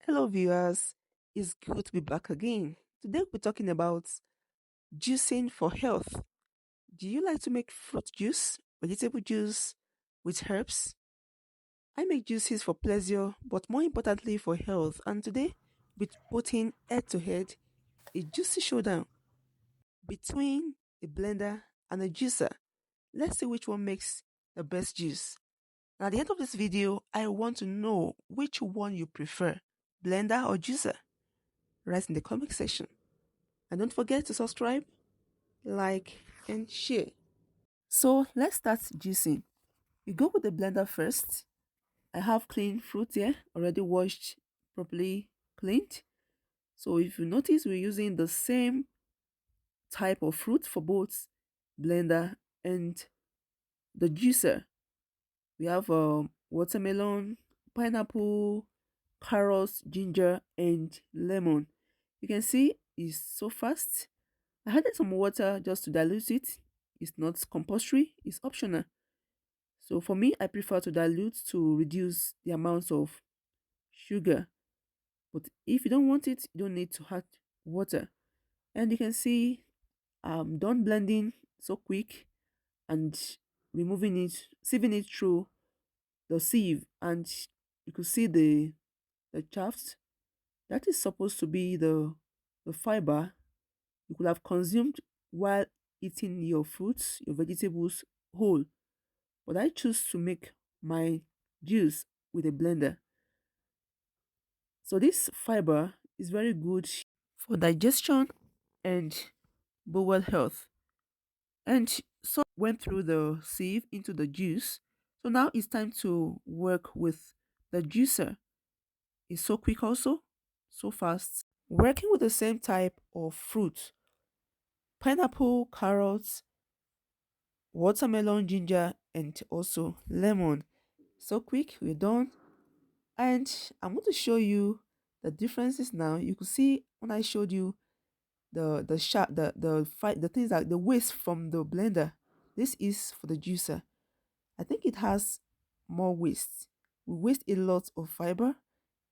Hello, viewers. It's good to be back again. Today, we're talking about juicing for health. Do you like to make fruit juice, vegetable juice with herbs? I make juices for pleasure, but more importantly, for health. And today, we're putting head to head a juicy showdown between a blender and a juicer. Let's see which one makes the best juice. And at the end of this video, I want to know which one you prefer, blender or juicer. Write in the comment section. And don't forget to subscribe, like, and share. So let's start juicing. You go with the blender first. I have clean fruit here, already washed, properly cleaned. So if you notice, we're using the same type of fruit for both blender and the juicer. We have watermelon, pineapple, carrots, ginger, and lemon. You can see it's so fast. I added some water just to dilute it. It's not compulsory, it's optional. So for me, I prefer to dilute to reduce the amount of sugar. But if you don't want it, you don't need to add water. And you can see I'm done blending so quick and removing it, sieving it through the sieve. And you could see the chaff. That is supposed to be the fiber you could have consumed while eating your fruits, your vegetables whole. But I choose to make my juice with a blender. So this fiber is very good for digestion and bowel health. And so went through the sieve into the juice. So now it's time to work with the juicer. It's so quick also, so fast. Working with the same type of fruit, pineapple, carrots, watermelon, ginger, and also lemon. So quick, we're done. And I'm going to show you the differences now. You could see when I showed you the shot the things like the waste from the blender. This is for the juicer. I think it has more waste. We waste a lot of fiber,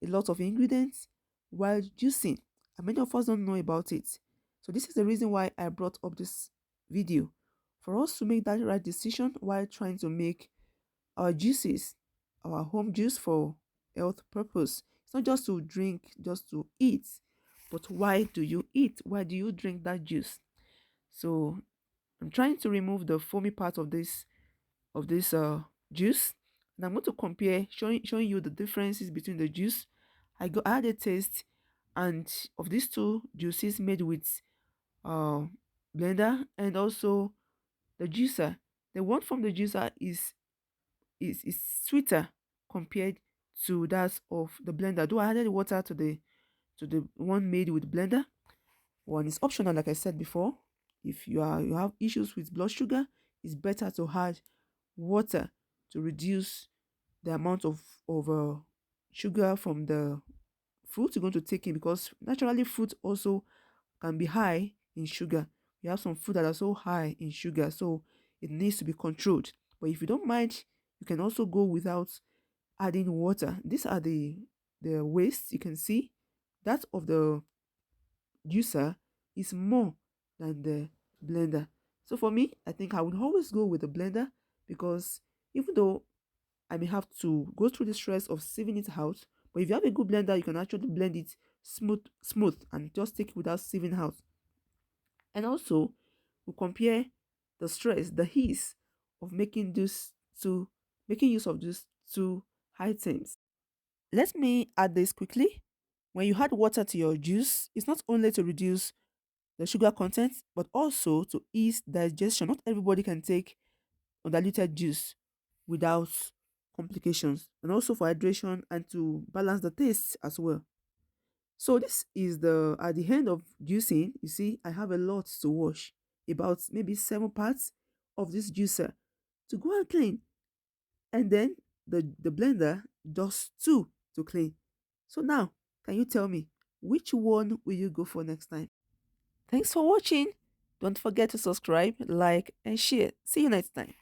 a lot of ingredients while juicing, and many of us don't know about it. So this is the reason why I brought up this video, for us to make that right decision while trying to make our juices, our home juice for health purpose. It's not just to drink, just to eat, but why do you eat? Why do you drink that juice? So I'm trying to remove the foamy part of this juice, and I'm going to compare, showing you the differences between the juice. I had a taste and of these two juices made with uh blender and also the juicer. The one from the juicer is sweeter compared to that of the blender. Though I added water to the one made with blender. One is optional, like I said before. If you have issues with blood sugar, it's better to add water to reduce the amount of sugar from the fruit you're going to take in, because naturally fruit also can be high in sugar. We have some food that are so high in sugar, so it needs to be controlled. But if you don't mind, you can also go without adding water. These are the wastes you can see. That of the juicer is more than the blender. So for me, I think I would always go with the blender, because even though I may have to go through the stress of sieving it out, but if you have a good blender, you can actually blend it smooth and just take it without sieving out. And also, we compare the stress, the ease of making use of these two items. Let me add this quickly. When you add water to your juice, it's not only to reduce the sugar content, but also to ease digestion. Not everybody can take undiluted juice without complications, and also for hydration and to balance the taste as well. So this is the at the end of juicing. You see, I have a lot to wash, about maybe 7 parts of this juicer to go and clean, and then the blender does two to clean. So now, can you tell me which one will you go for next time? Thanks for watching. Don't forget to subscribe, like, and share. See you next time.